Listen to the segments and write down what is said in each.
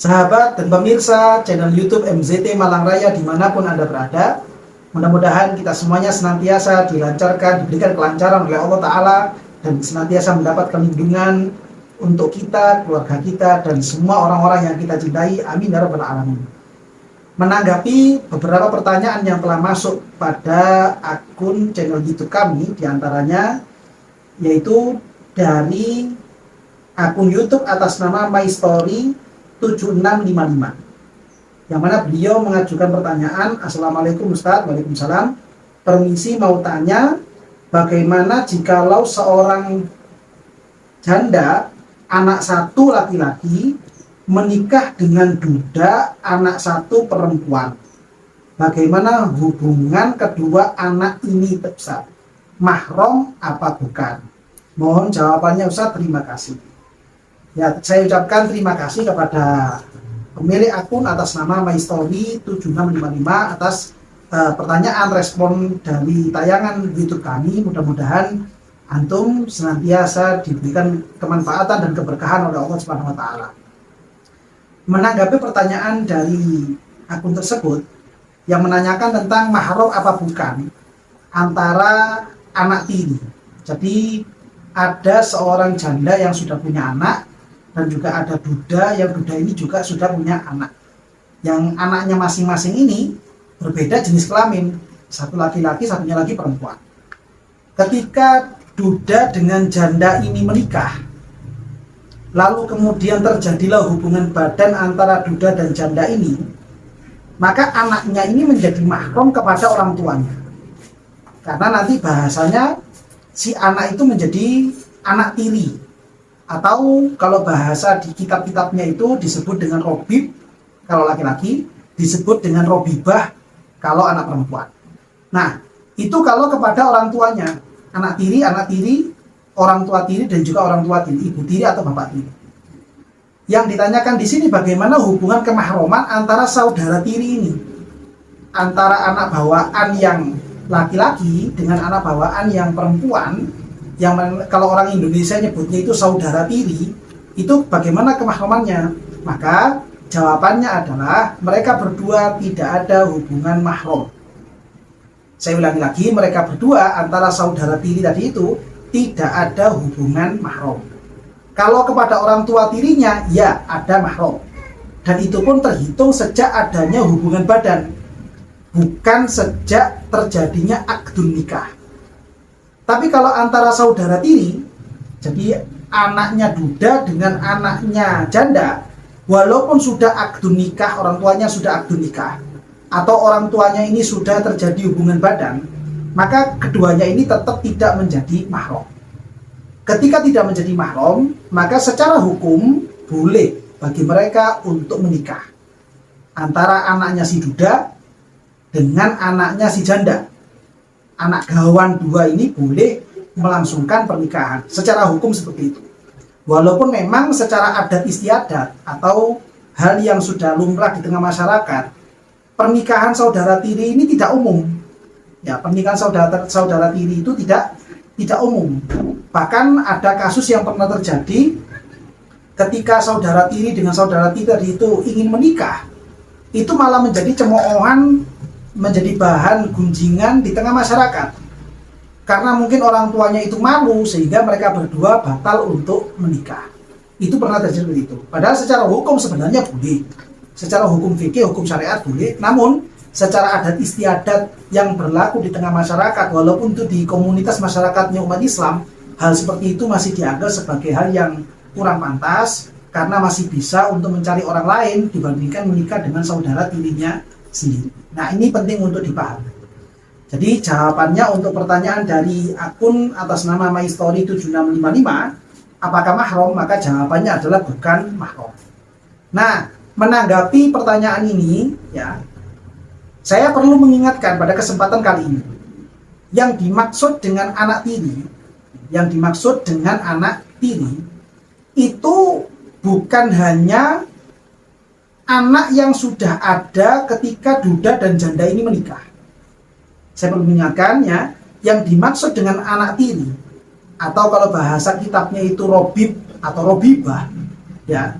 Sahabat dan pemirsa channel YouTube MZT Malang Raya dimanapun Anda berada, mudah-mudahan kita semuanya senantiasa dilancarkan, diberikan kelancaran oleh Allah Ta'ala, dan senantiasa mendapat perlindungan untuk kita, keluarga kita, dan semua orang-orang yang kita cintai. Amin ya rabbal alamin. Menanggapi beberapa pertanyaan yang telah masuk pada akun channel YouTube kami, diantaranya yaitu dari akun YouTube atas nama My Story 7655, yang mana beliau mengajukan pertanyaan. Assalamualaikum Ustaz. Waalaikumsalam. Permisi, mau tanya, bagaimana jikalau seorang janda anak satu laki-laki menikah dengan duda anak satu perempuan? Bagaimana hubungan kedua anak ini, Ustaz? Mahram apa bukan? Mohon jawabannya, Ustaz. Terima kasih. Ya, saya ucapkan terima kasih kepada pemilik akun atas nama My Story 7655 atas pertanyaan respon dari tayangan YouTube kami. Mudah-mudahan antum senantiasa diberikan kemanfaatan dan keberkahan oleh Allah Subhanahu wa taala. Menanggapi pertanyaan dari akun tersebut yang menanyakan tentang mahram apa bukan antara anak tiri. Jadi ada seorang janda yang sudah punya anak, dan juga ada duda yang duda ini juga sudah punya anak, yang anaknya masing-masing ini berbeda jenis kelamin, satu laki-laki, satunya lagi perempuan. Ketika duda dengan janda ini menikah, lalu kemudian terjadilah hubungan badan antara duda dan janda ini, maka anaknya ini menjadi mahram kepada orang tuanya, karena nanti bahasanya si anak itu menjadi anak tiri, atau kalau bahasa di kitab-kitabnya itu disebut dengan robib kalau laki-laki, disebut dengan robibah kalau anak perempuan. Nah, itu kalau kepada orang tuanya, anak tiri, orang tua tiri, dan juga orang tua tiri, ibu tiri atau bapak tiri. Yang ditanyakan di sini bagaimana hubungan kemahroman antara saudara tiri ini, antara anak bawaan yang laki-laki dengan anak bawaan yang perempuan, yang kalau orang Indonesia nyebutnya itu saudara tiri, itu bagaimana kemahramannya? Maka jawabannya adalah mereka berdua tidak ada hubungan mahram. Saya ulangi lagi, mereka berdua antara saudara tiri tadi itu tidak ada hubungan mahram. Kalau kepada orang tua tirinya, ya ada mahram, dan itu pun terhitung sejak adanya hubungan badan, bukan sejak terjadinya akdun nikah. Tapi kalau antara saudara tiri, jadi anaknya duda dengan anaknya janda, walaupun sudah akdun nikah, orang tuanya sudah akdun nikah, atau orang tuanya ini sudah terjadi hubungan badan, maka keduanya ini tetap tidak menjadi mahram. Ketika tidak menjadi mahram, maka secara hukum boleh bagi mereka untuk menikah antara anaknya si duda dengan anaknya si janda. Anak gawan dua ini boleh melangsungkan pernikahan secara hukum seperti itu. Walaupun memang secara adat istiadat atau hal yang sudah lumrah di tengah masyarakat, pernikahan saudara tiri ini tidak umum. Ya, pernikahan saudara tiri itu tidak umum. Bahkan ada kasus yang pernah terjadi ketika saudara tiri dengan saudara tiri tadi itu ingin menikah, itu malah menjadi cemoohan, menjadi bahan gunjingan di tengah masyarakat, karena mungkin orang tuanya itu malu sehingga mereka berdua batal untuk menikah. Itu pernah terjadi itu. Padahal secara hukum sebenarnya boleh, secara hukum fikih, hukum syariat boleh, namun secara adat istiadat yang berlaku di tengah masyarakat, walaupun itu di komunitas masyarakatnya umat Islam, hal seperti itu masih dianggap sebagai hal yang kurang pantas, karena masih bisa untuk mencari orang lain dibandingkan menikah dengan saudara tirinya sendiri. Nah, ini penting untuk dipahami. Jadi jawabannya untuk pertanyaan dari akun atas nama My Story 7655, apakah mahram? Maka jawabannya adalah bukan mahram. Nah, menanggapi pertanyaan ini, ya, saya perlu mengingatkan pada kesempatan kali ini, yang dimaksud dengan anak tiri, itu bukan hanya anak yang sudah ada ketika duda dan janda ini menikah. Saya perlu mengingatkannya, yang dimaksud dengan anak tiri, atau kalau bahasa kitabnya itu robib atau robibah, ya,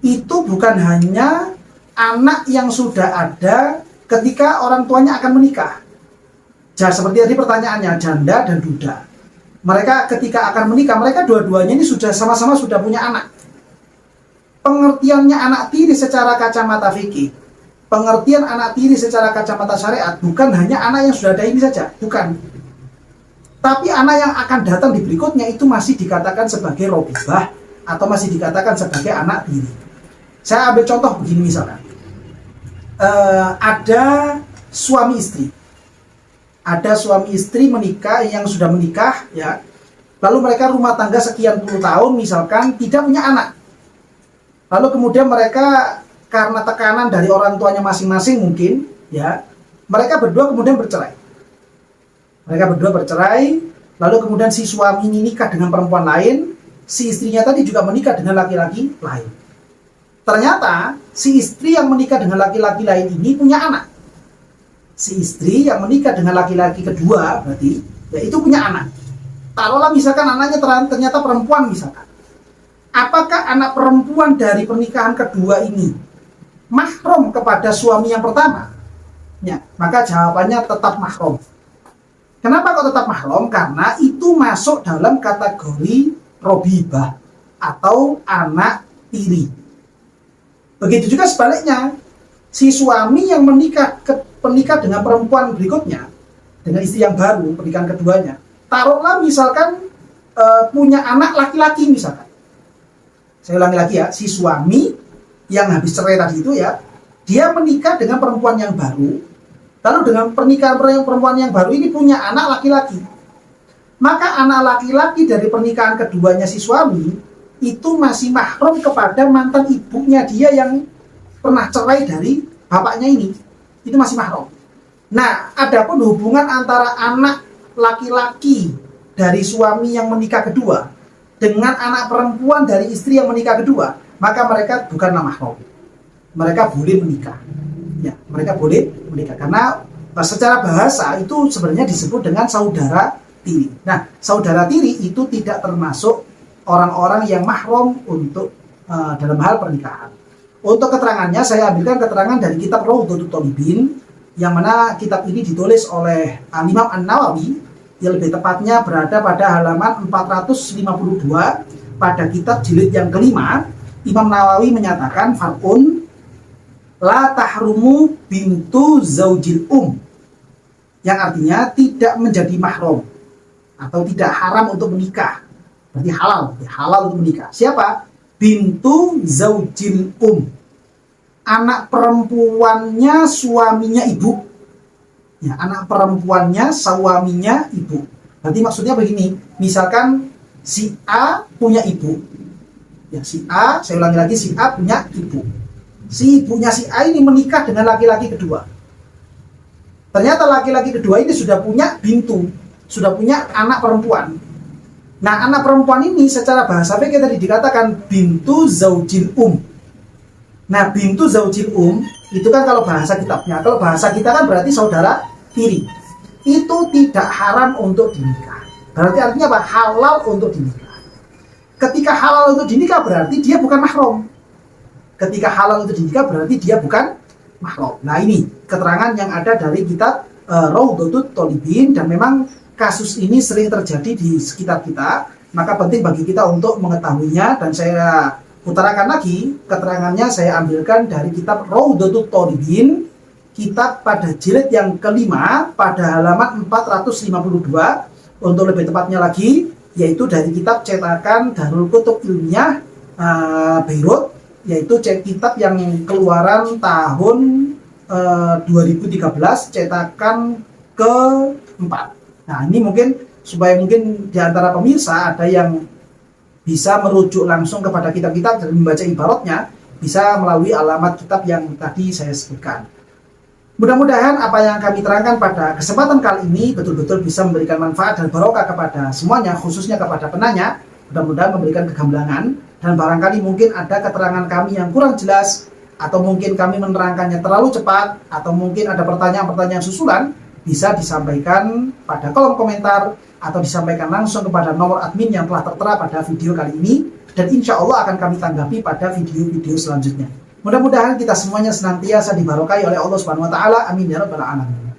itu bukan hanya anak yang sudah ada ketika orang tuanya akan menikah. Seperti tadi pertanyaannya, janda dan duda. Mereka ketika akan menikah, mereka dua-duanya ini sudah sama-sama sudah punya anak. Pengertiannya anak tiri secara kacamata fikih, pengertian anak tiri secara kacamata syariat, bukan hanya anak yang sudah ada ini saja, bukan. Tapi anak yang akan datang di berikutnya itu masih dikatakan sebagai robibah atau masih dikatakan sebagai anak tiri. Saya ambil contoh begini misalkan, ada suami istri menikah, yang sudah menikah ya, lalu mereka rumah tangga sekian puluh tahun misalkan tidak punya anak, lalu kemudian mereka karena tekanan dari orang tuanya masing-masing mungkin ya, mereka berdua kemudian bercerai, lalu kemudian si suami ini nikah dengan perempuan lain, si istrinya tadi juga menikah dengan laki-laki lain. Ternyata si istri yang menikah dengan laki-laki lain ini punya anak. Si istri yang menikah dengan laki-laki kedua berarti ya itu punya anak. Taruhlah misalkan anaknya ternyata perempuan misalkan. Apakah anak perempuan dari pernikahan kedua ini mahram kepada suami yang pertama? Ya, maka jawabannya tetap mahram. Kenapa kok tetap mahram? Karena itu masuk dalam kategori robibah atau anak tiri. Begitu juga sebaliknya, si suami yang menikah dengan perempuan berikutnya, dengan istri yang baru, pernikahan keduanya, taruhlah misalkan punya anak laki-laki misalkan. Saya ulangi lagi ya, si suami yang habis cerai tadi itu ya, dia menikah dengan perempuan yang baru, lalu dengan pernikahan perempuan yang baru ini punya anak laki-laki. Maka anak laki-laki dari pernikahan keduanya si suami itu masih mahram kepada mantan ibunya dia yang pernah cerai dari bapaknya ini. Itu masih mahram. Nah, adapun hubungan antara anak laki-laki dari suami yang menikah kedua dengan anak perempuan dari istri yang menikah kedua, maka mereka bukanlah mahram. Mereka boleh menikah. Ya, mereka boleh menikah karena secara bahasa itu sebenarnya disebut dengan saudara tiri. Nah, saudara tiri itu tidak termasuk orang-orang yang mahram untuk dalam hal pernikahan. Untuk keterangannya saya ambilkan keterangan dari kitab Rawdatul Thalibin, yang mana kitab ini ditulis oleh Imam An-Nawawi, yang lebih tepatnya berada pada halaman 452 pada kitab jilid yang kelima. Imam Nawawi menyatakan far'un la tahrumu bintu zaujil yang artinya tidak menjadi mahram atau tidak haram untuk menikah. Berarti halal untuk menikah. Siapa? Bintu zaujil anak perempuannya suaminya ibu. Ya, anak perempuannya suaminya ibu. Berarti maksudnya begini, misalkan si A punya ibu. Ya, si A, saya ulangi lagi, si A punya ibu. Si ibunya si A ini menikah dengan laki-laki kedua. Ternyata laki-laki kedua ini sudah punya bintu, sudah punya anak perempuan. Nah, anak perempuan ini secara bahasa fikih tadi dikatakan bintu zaujil Nah, bintu zaujil itu kan kalau bahasa kitabnya. Kalau bahasa kita kan berarti saudara tiri. Itu tidak haram untuk dinikah. Berarti artinya apa? Halal untuk dinikah. Ketika halal untuk dinikah berarti dia bukan mahram. Ketika halal untuk dinikah berarti dia bukan mahram. Nah, ini keterangan yang ada dari kitab Rawdatul Thalibin, dan memang kasus ini sering terjadi di sekitar kita, maka penting bagi kita untuk mengetahuinya. Dan saya utarakan lagi, keterangannya saya ambilkan dari kitab Rawdatul Thalibin, kitab pada jilid yang kelima pada halaman 452, untuk lebih tepatnya lagi yaitu dari kitab cetakan Darul Kutub Ilmiah Beirut, yaitu kitab yang keluaran tahun 2013, cetakan keempat. Nah, ini mungkin supaya mungkin di antara pemirsa ada yang bisa merujuk langsung kepada kitab-kitab dan membaca ibaratnya, bisa melalui alamat kitab yang tadi saya sebutkan. Mudah-mudahan apa yang kami terangkan pada kesempatan kali ini betul-betul bisa memberikan manfaat dan barokah kepada semuanya, khususnya kepada penanya. Mudah-mudahan memberikan kegamlangan, dan barangkali mungkin ada keterangan kami yang kurang jelas, atau mungkin kami menerangkannya terlalu cepat, atau mungkin ada pertanyaan-pertanyaan susulan, bisa disampaikan pada kolom komentar atau disampaikan langsung kepada nomor admin yang telah tertera pada video kali ini, dan insya Allah akan kami tanggapi pada video-video selanjutnya. Mudah-mudahan kita semuanya senantiasa dibarokai oleh Allah Subhanahu wa taala. Amin ya rabbal alamin.